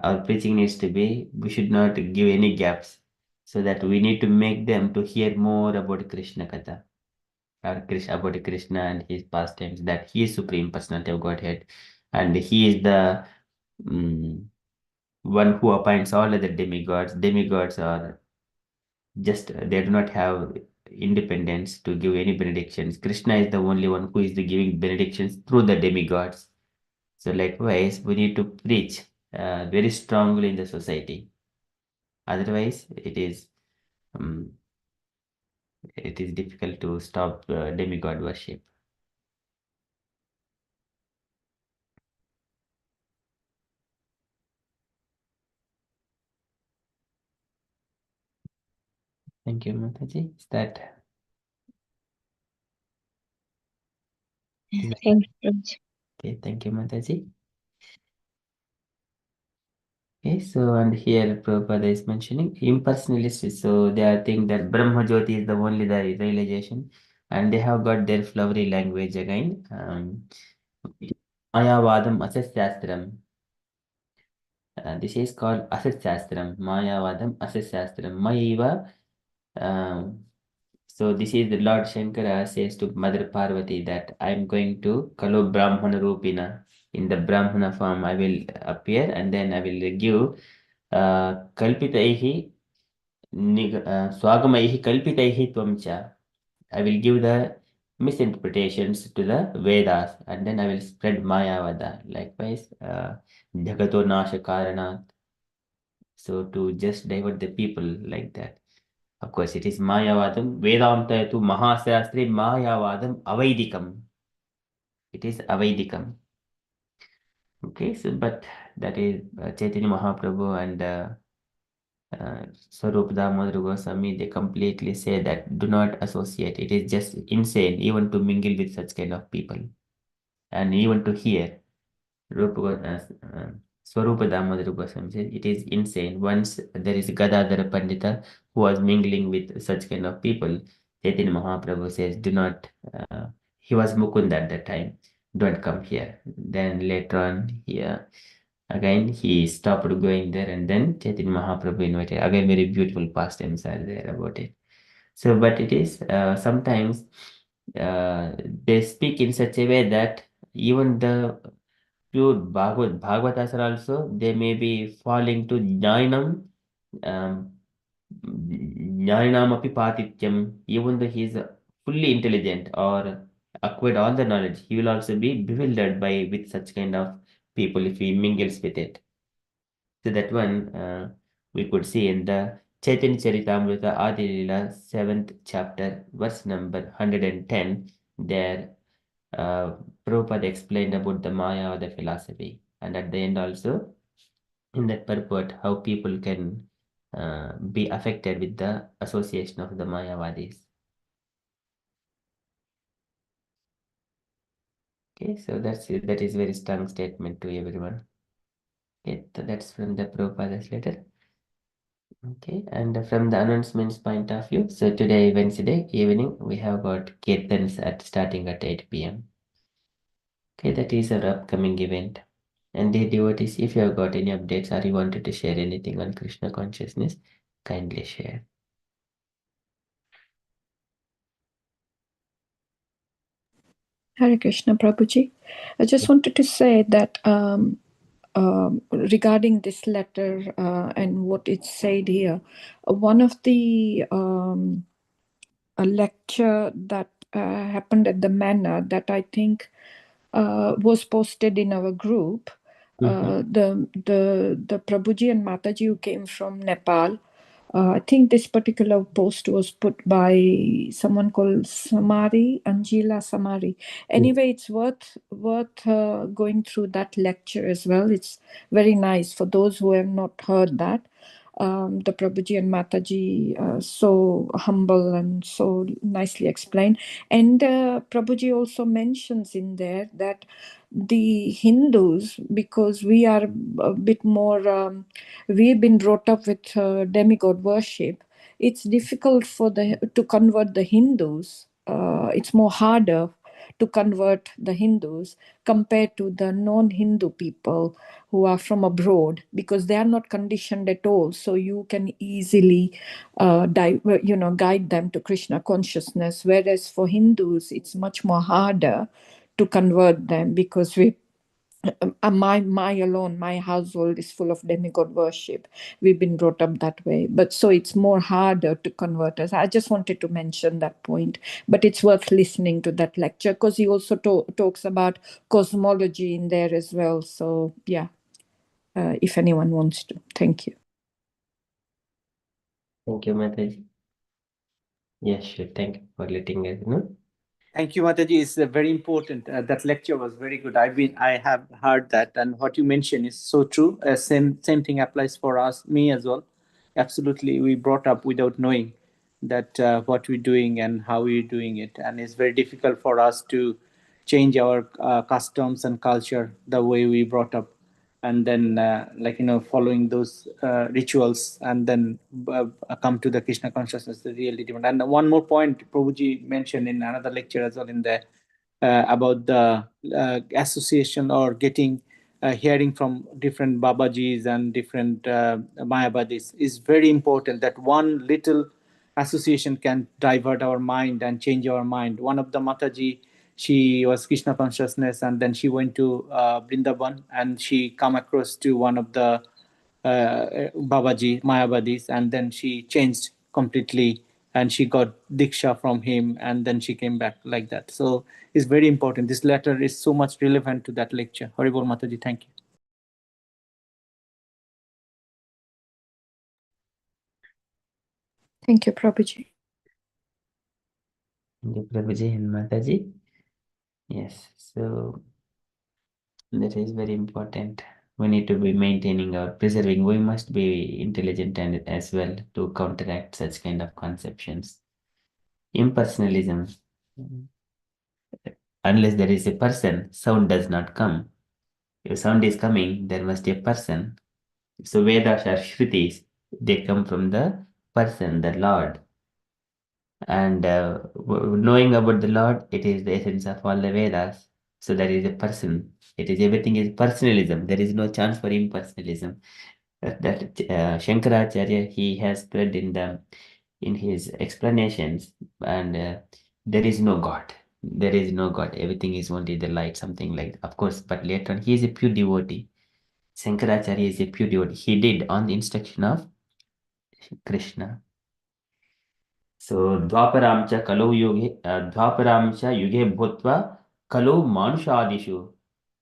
Our preaching needs to be, we should not give any gaps, so that we need to make them to hear more about Krishna Katha, or Krishna, about Krishna and his pastimes, that he is Supreme Personality of Godhead, and he is the one who appoints all other demigods. Demigods are just, they do not have independence to give any benedictions. Krishna is the only one who is giving benedictions through the demigods. So likewise, we need to preach very strongly in the society. Otherwise, it is difficult to stop demigod worship. Thank you, Mataji. Is that Thank you. okay? Thank you, Mataji. Okay, so and here Prabhupada is mentioning impersonalists. So they are thinking that Brahma Jyoti is the only the realization, and they have got their flowery language again. Mayavadam Asasyastram. This is called Asasyastram. Mayavadam Asasyastram. Mayeva. So this is the Lord Shankara says to Mother Parvati that I am going to Kalo Brahmana Rupina. In the Brahmana form, I will appear and then I will give Kalpitaihi Swagamaihi Kalpitaihi Twamcha. I will give the misinterpretations to the Vedas and then I will spread Mayavada. Likewise, Jagato Nasha Karanat. So to just divert the people like that. Of course, it is Mayavadam. Vedanta tu Mahasastri Mayavadam Avaidikam. It is Avaidikam. Okay, so but that is Chaitanya Mahaprabhu and Swarup Damodar Goswami, they completely say that do not associate. It is just insane even to mingle with such kind of people and even to hear. Swarupa Damodar Goswami says it is insane. Once there is Gadadhara Pandita who was mingling with such kind of people, Chaitanya Mahaprabhu says, do not, he was Mukunda at that time, don't come here. Then later on, again he stopped going there, and then Chaitanya Mahaprabhu invited. Again, very beautiful pastimes are there about it. So, but it is sometimes they speak in such a way that even the pure Bhagavatas are also, they may be falling to Jnainam, Jnainam api patityam, even though he is fully intelligent or acquired all the knowledge, he will also be bewildered by with such kind of people if he mingles with it. So that one we could see in the Chaitanya Charitamrita Adi Lila 7th chapter, verse number 110. There Prabhupada explained about the Maya or the philosophy, and at the end also in that purport how people can be affected with the association of the Mayavadis. Okay, so that is very strong statement to everyone. Okay, so that's from the Prabhupada's letter. Okay, and from the announcements point of view, so today Wednesday evening we have got kirtans starting at 8 p.m. Okay, that is our upcoming event. And dear devotees, if you have got any updates or you wanted to share anything on Krishna consciousness, kindly share. Hare Krishna, Prabhuji. I just wanted to say that regarding this letter and what it said here, one of the a lecture that happened at the manor that I think was posted in our group. The Prabhuji and Mataji who came from Nepal. I think this particular post was put by someone called Samari, Angela Samari. Anyway, it's worth going through that lecture as well. It's very nice for those who have not heard that. the Prabhuji and Mataji so humble and so nicely explained. And Prabhuji also mentions in there that the Hindus, because we are a bit more, we've been brought up with demigod worship, it's difficult for to convert the Hindus. It's more harder to convert the Hindus compared to the non-Hindu people who are from abroad, because they are not conditioned at all. So you can easily, guide them to Krishna consciousness. Whereas for Hindus, it's much more harder to convert them, because my household is full of demigod worship. We've been brought up that way, but so it's more harder to convert us. I just wanted to mention that point, but it's worth listening to that lecture, because he also talks about cosmology in there as well. So yeah, if anyone wants to. Thank you. Thank you, Mataji. Yes, sure. Thank you for letting us know. Thank you, Mataji. It's very important. That lecture was very good. I have heard that, and what you mentioned is so true. Same thing applies for us, me as well. Absolutely, we brought up without knowing that what we're doing and how we're doing it, and it's very difficult for us to change our customs and culture the way we brought up, and then following those rituals, and then come to the Krishna consciousness, the really different. And one more point Prabhuji mentioned in another lecture as well, in the about the association or getting hearing from different Babajis and different Mayavadis is very important. That one little association can divert our mind and change our mind. One of the Mataji, she was Krishna consciousness, and then she went to Vrindavan, and she come across to one of the Babaji Mayavadis, and then she changed completely, and she got diksha from him, and then she came back like that. So it's very important. This letter is so much relevant to that lecture. Haribol Mataji, thank you. Thank you, Prabhuji. Thank you, Prabhuji and Mataji. Yes, so that is very important. We need to be maintaining or preserving. We must be intelligent and as well to counteract such kind of conceptions. Impersonalism. Unless there is a person, sound does not come. If sound is coming, there must be a person. So Vedas are Shrutis. They come from the person, the Lord. And knowing about the Lord, it is the essence of all the Vedas. So there is a person. It is everything is personalism. There is no chance for impersonalism. That Shankaracharya he has spread in his explanations, and there is no God. There is no God. Everything is only the light, something like that. Of course, but later on, he is a pure devotee. Shankaracharya is a pure devotee. He did on the instruction of Krishna. So Dwaparamcha Kalau Yuge Dwaparamcha Yuge Bhutva Kalau Manushadishu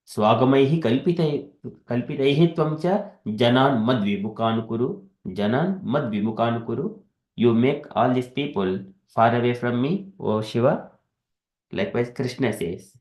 Swagamaihi Kalpitaihi Tvamcha Janan Mad Vimukan Kuru Janan Mad Vimukan Kuru. You make all these people far away from me, O Shiva. Likewise, Krishna says.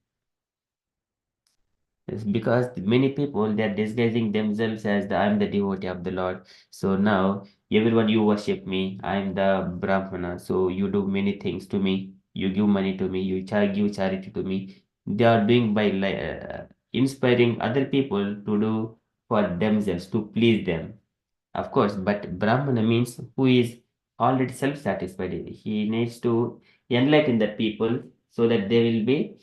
It's because many people they are disguising themselves as I'm the devotee of the Lord. So now everyone you worship me, I'm the Brahmana. So you do many things to me. You give money to me. You give charity to me. They are doing by inspiring other people to do for themselves to please them. Of course, but Brahmana means who is already self-satisfied. He needs to enlighten the people so that they will be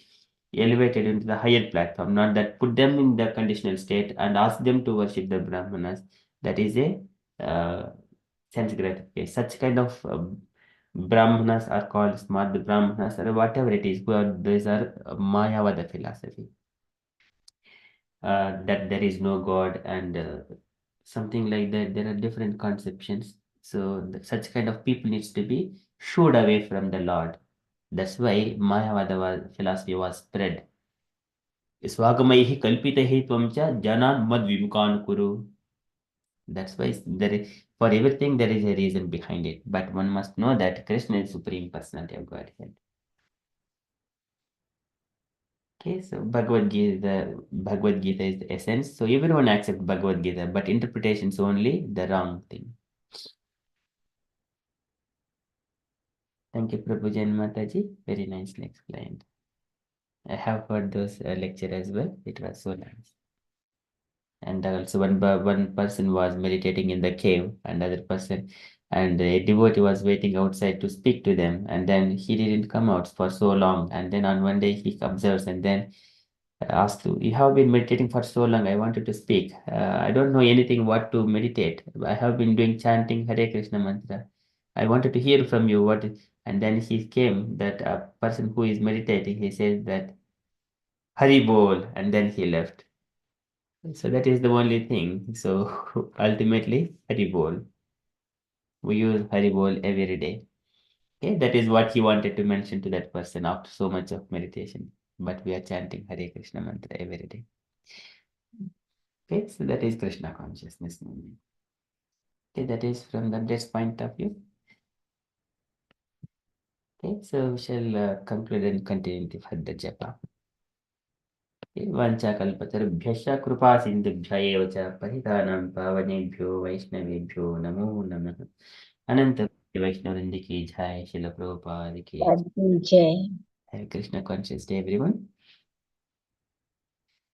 elevated into the higher platform, not that put them in the conditional state and ask them to worship the Brahmanas. That is a sense gratification. Such kind of Brahmanas are called smart Brahmanas or whatever it is. These are Mayavada philosophy. That there is no God and something like that. There are different conceptions. So such kind of people needs to be shooed away from the Lord. That's why Mayavada philosophy was spread. Swagamaihi kalpitaihi tvamcha janan mad vimukan kuru. That's why for everything there is a reason behind it. But one must know that Krishna is Supreme Personality of Godhead. Okay, so Bhagavad Gita is the essence. So everyone accepts Bhagavad Gita, but interpretation is only the wrong thing. Thank you, Prabhuji and Mataji. Very nicely explained. I have heard those lecture as well. It was so nice. And also one person was meditating in the cave, another person, and a devotee was waiting outside to speak to them, and then he didn't come out for so long. And then on one day he observes and then asked, "You have been meditating for so long. I wanted to speak. I don't know anything what to meditate. I have been doing chanting Hare Krishna mantra. I wanted to hear from you what." And then he came, that person who is meditating, he says that Hari Bol, and then he left. So that is the only thing. So ultimately, Hari Bol. We use Hari Bol every day. Okay, that is what he wanted to mention to that person after so much of meditation. But we are chanting Hare Krishna mantra every day. Okay, so that is Krishna consciousness movement. Okay, that is from the this point of view. Okay, so we shall conclude and continue the further japa. वाञ्छाकल्पतरुभ्यश्च कृपासिन्धुभ्य एव च पतितानां पावनेभ्यो वैष्णवेभ्यो नमो नमः। अनंत वैष्णववृंद की जय, श्रील प्रभुपाद की Jai. Hare Krishna conscious day, everyone.